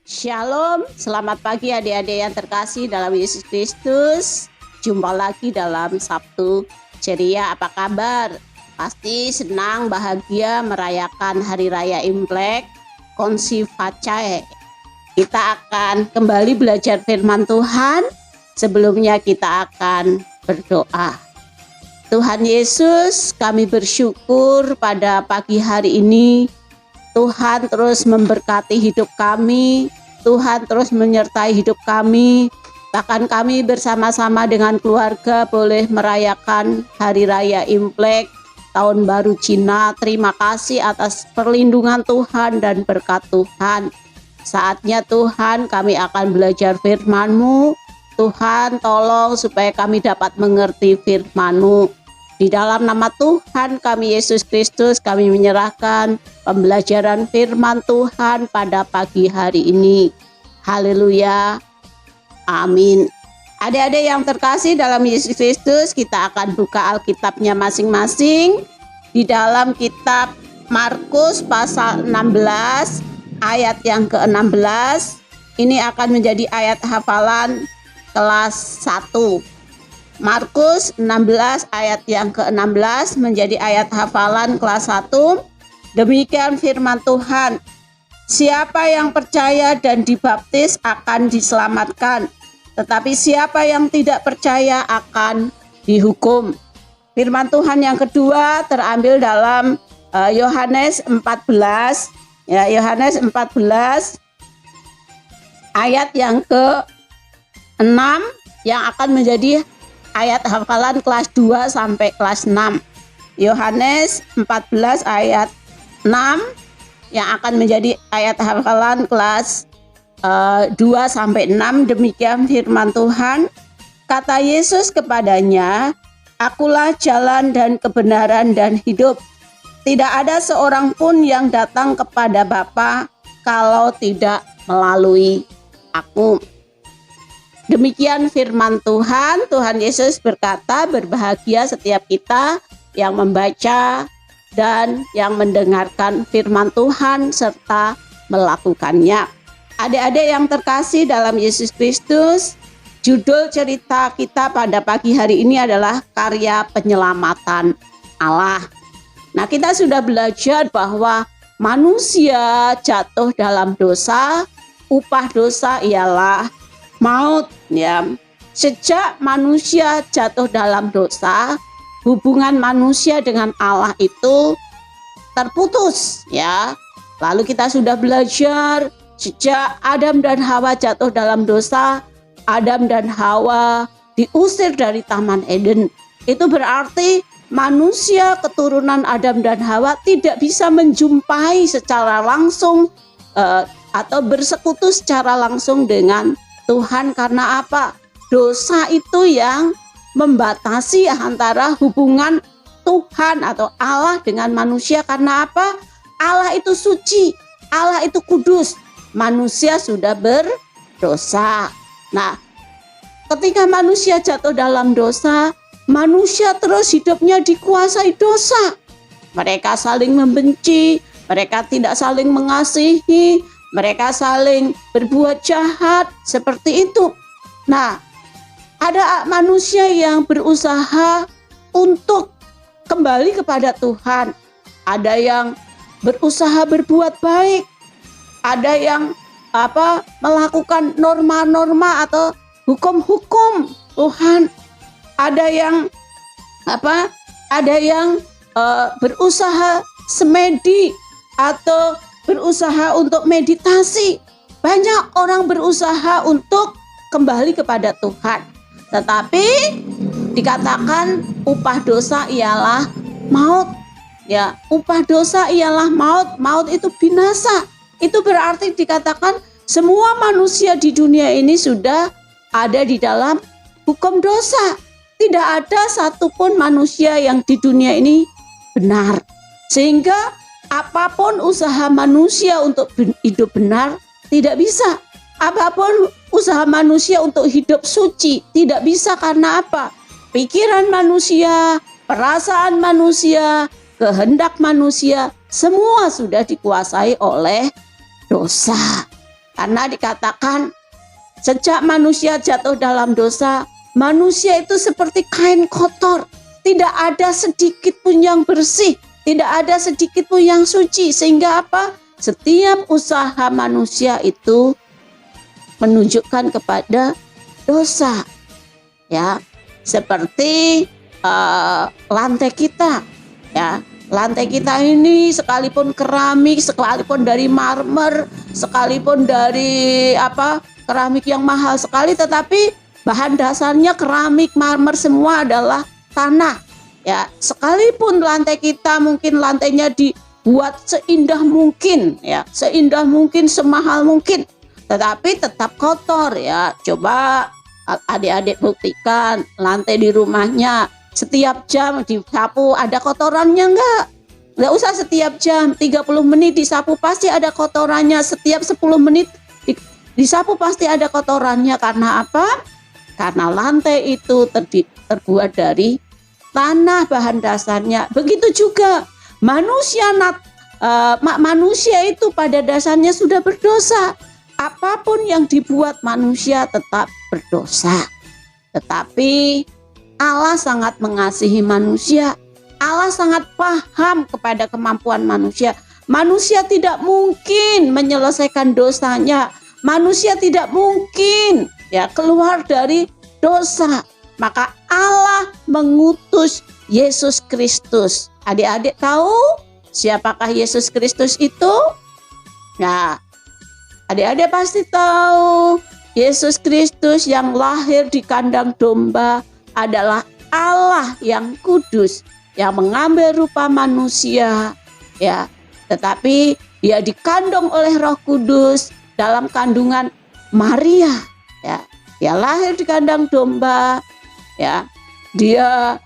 Shalom, selamat pagi adik-adik yang terkasih dalam Yesus Kristus. Jumpa lagi dalam Sabtu Ceria. Apa kabar? Pasti senang, bahagia merayakan Hari Raya Imlek, Konsi Facae. Kita akan kembali belajar firman Tuhan. Sebelumnya kita akan berdoa. Tuhan Yesus, kami bersyukur pada pagi hari ini Tuhan terus memberkati hidup kami, Tuhan terus menyertai hidup kami. Bahkan kami bersama-sama dengan keluarga boleh merayakan Hari Raya Imlek, Tahun Baru Cina. Terima kasih atas perlindungan Tuhan dan berkat Tuhan. Saatnya Tuhan kami akan belajar firman-Mu. Tuhan tolong supaya kami dapat mengerti firman-Mu. Di dalam nama Tuhan kami Yesus Kristus kami menyerahkan pembelajaran firman Tuhan pada pagi hari ini. Haleluya. Amin. Adik-adik yang terkasih dalam Yesus Kristus, kita akan buka Alkitabnya masing-masing. Di dalam kitab Markus pasal 16 ayat yang ke-16. Ini akan menjadi ayat hafalan kelas 1. Markus 16 ayat yang ke-16 menjadi ayat hafalan kelas 1. Demikian firman Tuhan. Siapa yang percaya dan dibaptis akan diselamatkan, tetapi siapa yang tidak percaya akan dihukum. Firman Tuhan yang kedua terambil dalam Yohanes 14. Ya, Yohanes 14 ayat yang ke-6 yang akan menjadi ayat hafalan kelas 2 sampai kelas 6. Yohanes 14 ayat 6 yang akan menjadi ayat hafalan kelas 2 sampai 6. Demikian firman Tuhan. Kata Yesus kepadanya, "Akulah jalan dan kebenaran dan hidup. Tidak ada seorang pun yang datang kepada Bapa kalau tidak melalui aku." Demikian firman Tuhan. Tuhan Yesus berkata, berbahagia setiap kita yang membaca dan yang mendengarkan firman Tuhan serta melakukannya. Adik-adik yang terkasih dalam Yesus Kristus, judul cerita kita pada pagi hari ini adalah karya penyelamatan Allah. Nah, kita sudah belajar bahwa manusia jatuh dalam dosa, upah dosa ialah maut, ya. Sejak manusia jatuh dalam dosa, hubungan manusia dengan Allah itu terputus, ya. Lalu kita sudah belajar sejak Adam dan Hawa jatuh dalam dosa, Adam dan Hawa diusir dari Taman Eden. Itu berarti manusia keturunan Adam dan Hawa tidak bisa menjumpai secara langsung atau bersekutu secara langsung dengan Tuhan. Karena apa? Dosa itu yang membatasi antara hubungan Tuhan atau Allah dengan manusia. Karena apa? Allah itu suci, Allah itu kudus, manusia sudah berdosa. Nah, ketika manusia jatuh dalam dosa, manusia terus hidupnya dikuasai dosa. Mereka saling membenci, mereka tidak saling mengasihi, mereka saling berbuat jahat seperti itu. Nah, ada manusia yang berusaha untuk kembali kepada Tuhan. Ada yang berusaha berbuat baik. Ada yang melakukan norma-norma atau hukum-hukum Tuhan. Ada yang berusaha semedi atau berusaha untuk meditasi. Banyak orang berusaha untuk kembali kepada Tuhan. Tetapi dikatakan upah dosa ialah maut. Ya, upah dosa ialah maut. Maut itu binasa. Itu berarti dikatakan semua manusia di dunia ini sudah ada di dalam hukum dosa. Tidak ada satupun manusia yang di dunia ini benar. Sehingga apapun usaha manusia untuk hidup benar tidak bisa. Apapun usaha manusia untuk hidup suci tidak bisa. Karena apa? Pikiran manusia, perasaan manusia, kehendak manusia, semua sudah dikuasai oleh dosa. Karena dikatakan sejak manusia jatuh dalam dosa, manusia itu seperti kain kotor. Tidak ada sedikit pun yang bersih, tidak ada sedikit pun yang suci. Sehingga apa? Setiap usaha manusia itu menunjukkan kepada dosa. Ya, seperti lantai kita, ya. Lantai kita ini sekalipun keramik, sekalipun dari marmer, sekalipun dari keramik yang mahal sekali, tetapi bahan dasarnya keramik, marmer, semua adalah tanah. Ya, sekalipun lantai kita mungkin lantainya dibuat seindah mungkin, ya, seindah mungkin, semahal mungkin, tetapi tetap kotor, ya. Coba adik-adik buktikan lantai di rumahnya setiap jam disapu, ada kotorannya enggak? Enggak usah setiap jam, 30 menit disapu pasti ada kotorannya. Setiap 10 menit disapu pasti ada kotorannya. Karena apa? Karena lantai itu terbuat dari tanah bahan dasarnya. Begitu juga manusia itu pada dasarnya sudah berdosa. Apapun yang dibuat manusia tetap berdosa. Tetapi Allah sangat mengasihi manusia. Allah sangat paham kepada kemampuan manusia. Manusia tidak mungkin menyelesaikan dosanya. Manusia tidak mungkin keluar dari dosa. Maka Allah mengutus Yesus Kristus. Adik-adik tahu siapakah Yesus Kristus itu? Nah, adik-adik pasti tahu Yesus Kristus yang lahir di kandang domba adalah Allah yang kudus, yang mengambil rupa manusia, ya. Tetapi dia dikandung oleh Roh Kudus dalam kandungan Maria, ya. Dia lahir di kandang domba, ya. Dia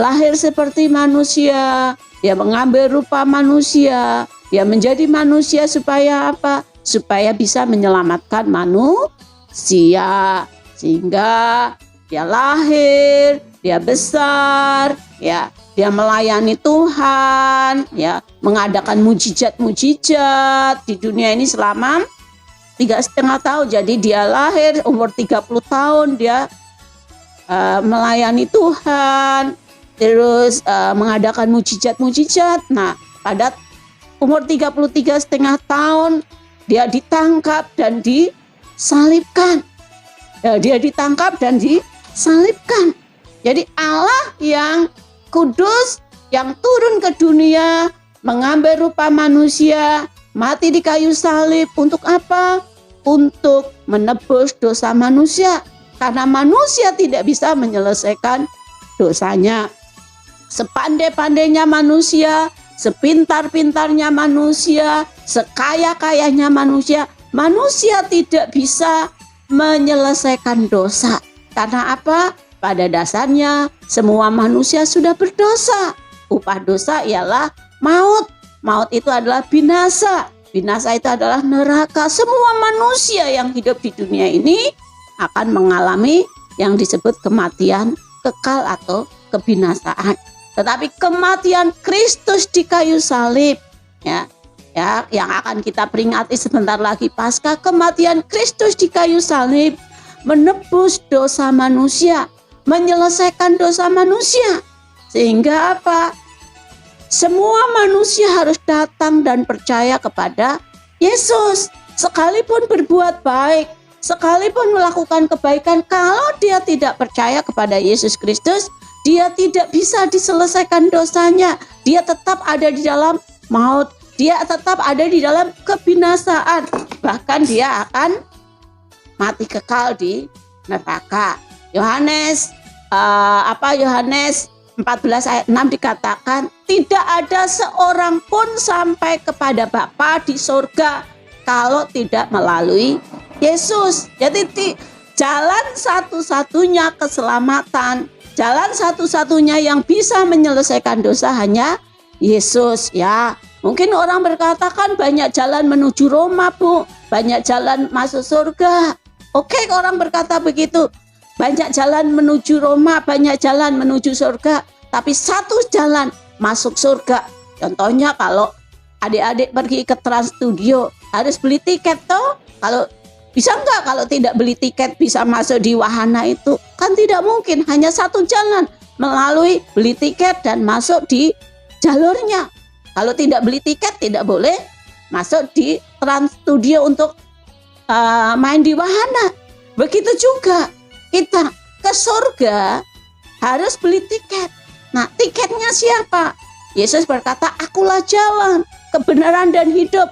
lahir seperti manusia, dia mengambil rupa manusia, dia menjadi manusia supaya apa? Supaya bisa menyelamatkan manusia. Sehingga dia lahir, dia besar, ya, dia melayani Tuhan, ya, mengadakan mujizat-mujizat di dunia ini selama 3,5 tahun. Jadi dia lahir umur 30 tahun, dia melayani Tuhan, terus mengadakan mujizat-mujizat. Nah, pada umur 33,5 tahun dia ditangkap dan disalibkan. Ya, dia ditangkap dan disalibkan. Jadi Allah yang kudus, yang turun ke dunia, mengambil rupa manusia, mati di kayu salib. Untuk apa? Untuk menebus dosa manusia. Karena manusia tidak bisa menyelesaikan dosanya. Sepandai-pandainya manusia, sepintar-pintarnya manusia, sekaya-kayanya manusia, manusia tidak bisa menyelesaikan dosa. Karena apa? Pada dasarnya semua manusia sudah berdosa. Upah dosa ialah maut. Maut itu adalah binasa. Binasa itu adalah neraka. Semua manusia yang hidup di dunia ini akan mengalami yang disebut kematian kekal atau kebinasaan. Tetapi kematian Kristus di kayu salib, ya, yang akan kita peringati sebentar lagi Paskah, kematian Kristus di kayu salib menebus dosa manusia, menyelesaikan dosa manusia. Sehingga apa? Semua manusia harus datang dan percaya kepada Yesus. Sekalipun berbuat baik, sekalipun melakukan kebaikan, kalau dia tidak percaya kepada Yesus Kristus, dia tidak bisa diselesaikan dosanya. Dia tetap ada di dalam maut. Dia tetap ada di dalam kebinasaan. Bahkan dia akan mati kekal di neraka. Yohanes 14 ayat 6 dikatakan, tidak ada seorang pun sampai kepada Bapa di surga kalau tidak melalui Yesus. Jadi jalan satu-satunya keselamatan, jalan satu-satunya yang bisa menyelesaikan dosa hanya Yesus, ya. Mungkin orang berkata kan banyak jalan menuju Roma, Bu. Banyak jalan masuk surga. Oke, orang berkata begitu. Banyak jalan menuju Roma, banyak jalan menuju surga. Tapi satu jalan masuk surga. Contohnya kalau adik-adik pergi ke Trans Studio, harus beli tiket toh. Kalau bisa nggak kalau tidak beli tiket bisa masuk di wahana itu? Kan tidak mungkin, hanya satu jalan, melalui beli tiket dan masuk di jalurnya. Kalau tidak beli tiket tidak boleh masuk di Trans Studio untuk main di wahana. Begitu juga kita ke surga harus beli tiket. Nah, tiketnya siapa? Yesus berkata, akulah jalan, kebenaran dan hidup.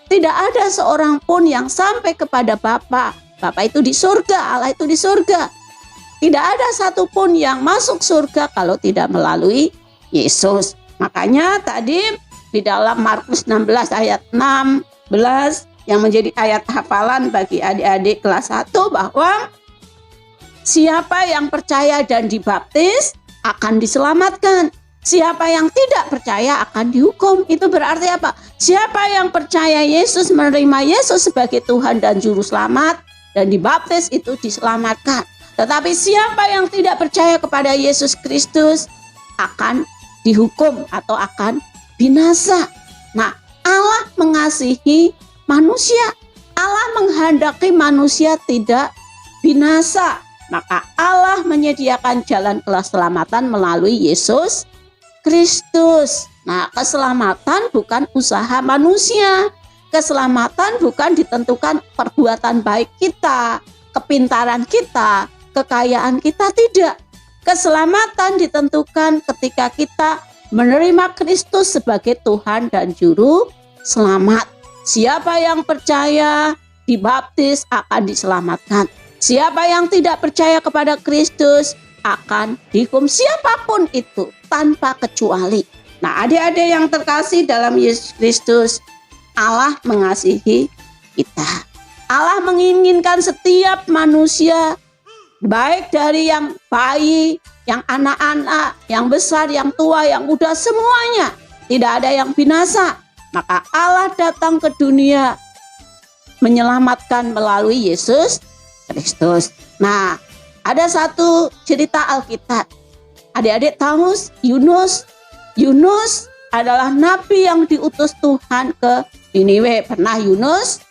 Tidak ada seorang pun yang sampai kepada Bapa. Bapa itu di surga, Allah itu di surga. Tidak ada satupun yang masuk surga kalau tidak melalui Yesus. Makanya tadi di dalam Markus 16 ayat 16 yang menjadi ayat hafalan bagi adik-adik kelas 1 bahwa siapa yang percaya dan dibaptis akan diselamatkan. Siapa yang tidak percaya akan dihukum. Itu berarti apa? Siapa yang percaya Yesus, menerima Yesus sebagai Tuhan dan Juru Selamat dan dibaptis itu diselamatkan. Tetapi siapa yang tidak percaya kepada Yesus Kristus akan dihukum atau akan binasa. Nah, Allah mengasihi manusia. Allah menghendaki manusia tidak binasa. Maka Allah menyediakan jalan keselamatan melalui Yesus Kristus. Nah, keselamatan bukan usaha manusia. Keselamatan bukan ditentukan perbuatan baik kita, kepintaran kita, kekayaan kita, tidak. Keselamatan ditentukan ketika kita menerima Kristus sebagai Tuhan dan Juru Selamat. Siapa yang percaya dibaptis akan diselamatkan. Siapa yang tidak percaya kepada Kristus akan dihukum, siapapun itu tanpa kecuali. Nah, adik-adik yang terkasih dalam Yesus Kristus, Allah mengasihi kita. Allah menginginkan setiap manusia, baik dari yang bayi, yang anak-anak, yang besar, yang tua, yang muda, semuanya. Tidak ada yang binasa. Maka Allah datang ke dunia menyelamatkan melalui Yesus Kristus. Nah, ada satu cerita Alkitab. Adik-adik tahu Yunus? Yunus adalah nabi yang diutus Tuhan ke Niniwe. Pernah Yunus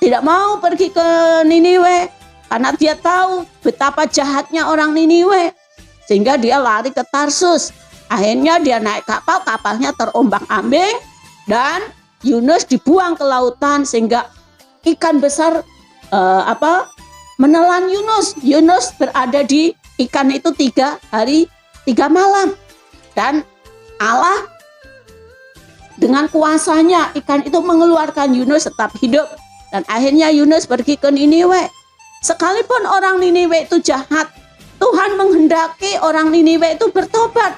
tidak mau pergi ke Niniwe karena dia tahu betapa jahatnya orang Niniwe. Sehingga dia lari ke Tarsus. Akhirnya dia naik kapal, kapalnya terombang-ambing dan Yunus dibuang ke lautan sehingga ikan besar menelan Yunus. Yunus berada di ikan itu 3 hari 3 malam. Dan Allah dengan kuasanya ikan itu mengeluarkan Yunus tetap hidup. Dan akhirnya Yunus pergi ke Niniwe. Sekalipun orang Niniwe itu jahat, Tuhan menghendaki orang Niniwe itu bertobat,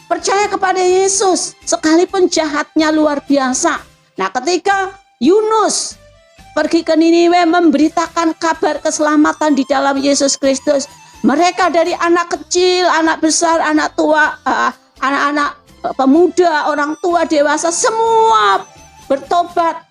percaya kepada Yesus. Sekalipun jahatnya luar biasa. Nah, ketika Yunus pergi ke Niniwe memberitakan kabar keselamatan di dalam Yesus Kristus, mereka dari anak kecil, anak besar, anak tua, anak-anak pemuda, orang tua, dewasa, semua bertobat,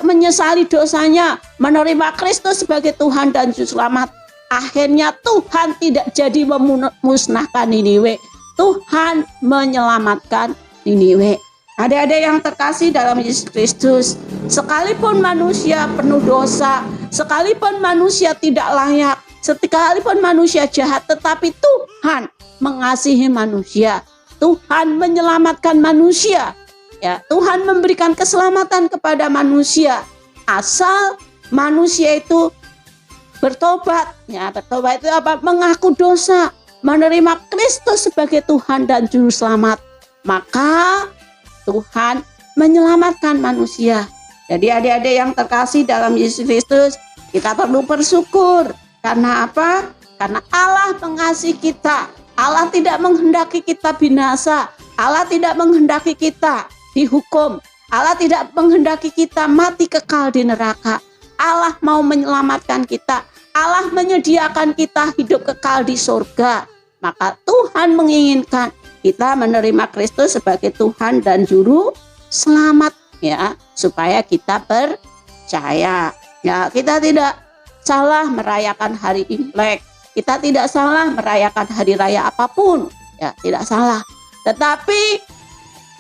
menyesali dosanya, menerima Kristus sebagai Tuhan dan Juru Selamat. Akhirnya Tuhan tidak jadi memusnahkan Niniwe. Tuhan menyelamatkan Niniwe. Adik-adik yang terkasih dalam Yesus Kristus, sekalipun manusia penuh dosa, sekalipun manusia tidak layak, sekalipun manusia jahat, tetapi Tuhan mengasihi manusia. Tuhan menyelamatkan manusia. Ya, Tuhan memberikan keselamatan kepada manusia asal manusia itu bertobat. Ya, bertobat itu apa? Mengaku dosa, menerima Kristus sebagai Tuhan dan Juru Selamat. Maka Tuhan menyelamatkan manusia. Jadi adik-adik yang terkasih dalam Yesus Kristus, kita perlu bersyukur. Karena apa? Karena Allah mengasihi kita. Allah tidak menghendaki kita binasa. Allah tidak menghendaki kita dihukum. Allah tidak menghendaki kita mati kekal di neraka. Allah mau menyelamatkan kita. Allah menyediakan kita hidup kekal di surga. Maka Tuhan menginginkan kita menerima Kristus sebagai Tuhan dan Juru Selamat, ya, supaya kita percaya. Ya, kita tidak salah merayakan hari Imlek. Kita tidak salah merayakan hari raya apapun, ya, tidak salah. Tetapi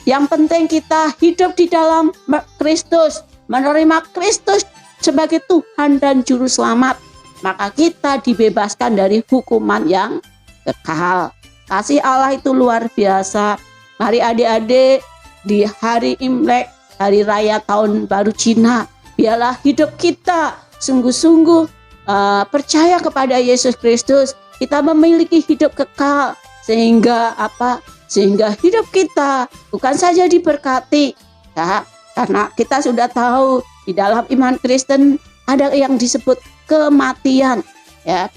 yang penting kita hidup di dalam Kristus, menerima Kristus sebagai Tuhan dan Juru Selamat, maka kita dibebaskan dari hukuman yang kekal. Kasih Allah itu luar biasa. Mari adik-adik, di hari Imlek, hari raya tahun baru Cina, biarlah hidup kita sungguh-sungguh percaya kepada Yesus Kristus. Kita memiliki hidup kekal, sehingga sehingga hidup kita bukan saja diberkati, ya, karena kita sudah tahu di dalam iman Kristen ada yang disebut kematian, ya.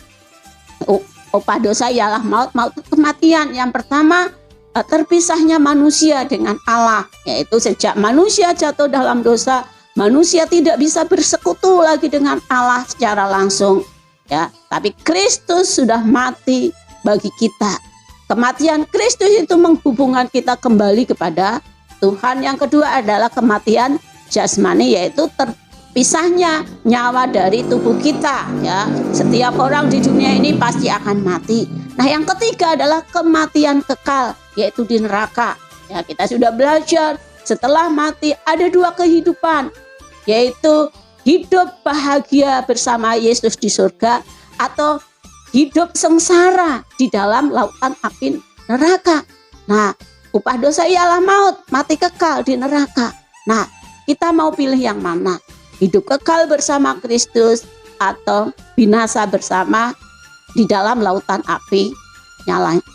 Upah dosa ialah maut, maut itu kematian. Yang pertama, terpisahnya manusia dengan Allah, yaitu sejak manusia jatuh dalam dosa, manusia tidak bisa bersekutu lagi dengan Allah secara langsung, ya. Tapi Kristus sudah mati bagi kita. Kematian Kristus itu menghubungkan kita kembali kepada Tuhan. Yang kedua adalah kematian jasmani, yaitu terpisahnya nyawa dari tubuh kita, ya. Setiap orang di dunia ini pasti akan mati. Nah, yang ketiga adalah kematian kekal, yaitu di neraka. Ya, kita sudah belajar setelah mati ada dua kehidupan, yaitu hidup bahagia bersama Yesus di surga atau hidup sengsara di dalam lautan api neraka. Nah, upah dosa ialah maut, mati kekal di neraka. Nah, kita mau pilih yang mana? Hidup kekal bersama Kristus atau binasa bersama di dalam lautan api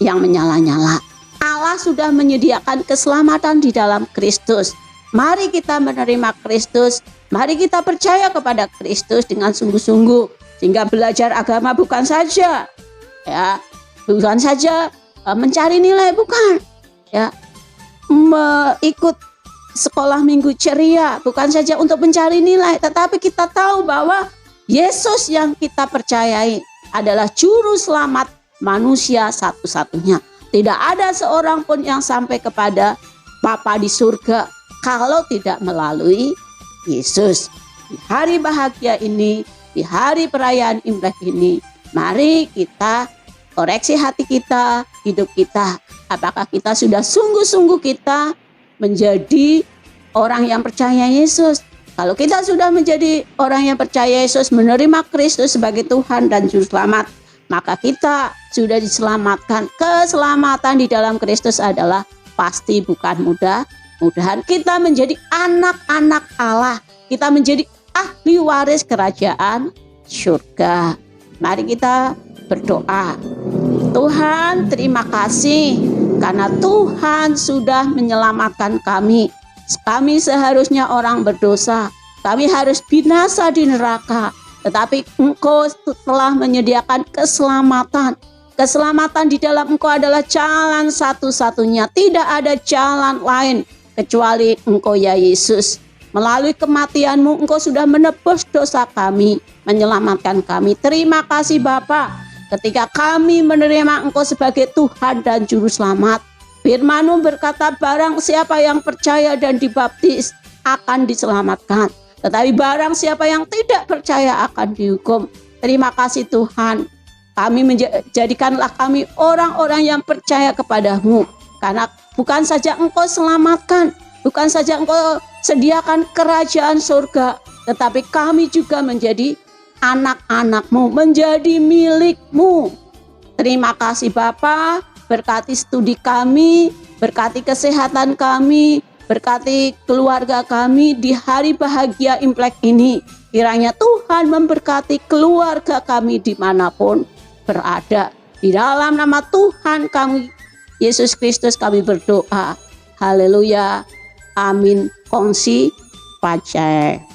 yang menyala-nyala? Allah sudah menyediakan keselamatan di dalam Kristus. Mari kita menerima Kristus. Mari kita percaya kepada Kristus dengan sungguh-sungguh. Sehingga belajar agama bukan saja mencari nilai, bukan, ya, ikut sekolah minggu ceria bukan saja untuk mencari nilai, tetapi kita tahu bahwa Yesus yang kita percayai adalah juru selamat manusia satu-satunya. Tidak ada seorang pun yang sampai kepada Bapa di surga kalau tidak melalui Yesus. Di hari bahagia ini, di hari perayaan Imlek ini, mari kita koreksi hati kita, hidup kita. Apakah kita sudah sungguh-sungguh kita menjadi orang yang percaya Yesus? Kalau kita sudah menjadi orang yang percaya Yesus, menerima Kristus sebagai Tuhan dan Juru Selamat, maka kita sudah diselamatkan. Keselamatan di dalam Kristus adalah pasti bukan mudah-mudahan kita menjadi anak-anak Allah. Kita menjadi ahli waris kerajaan surga. Mari kita berdoa. Tuhan, terima kasih karena Tuhan sudah menyelamatkan kami. Kami seharusnya orang berdosa. Kami harus binasa di neraka. Tetapi Engkau telah menyediakan keselamatan. Keselamatan di dalam Engkau adalah jalan satu-satunya. Tidak ada jalan lain kecuali Engkau, ya Yesus. Melalui kematian-Mu, Engkau sudah menebus dosa kami, menyelamatkan kami. Terima kasih Bapa, ketika kami menerima Engkau sebagai Tuhan dan Juru Selamat. Firman-Mu berkata, barang siapa yang percaya dan dibaptis akan diselamatkan. Tetapi barang siapa yang tidak percaya akan dihukum. Terima kasih Tuhan. Jadikanlah kami orang-orang yang percaya kepada-Mu. Karena bukan saja Engkau selamatkan, bukan saja Engkau sediakan kerajaan surga, tetapi kami juga menjadi anak-anak-Mu, menjadi milik-Mu. Terima kasih Bapa, berkati studi kami, berkati kesehatan kami, berkati keluarga kami di hari bahagia Imlek ini. Kiranya Tuhan memberkati keluarga kami dimanapun berada. Di dalam nama Tuhan kami, Yesus Kristus, kami berdoa. Haleluya. Amin. Kongsi Pacai.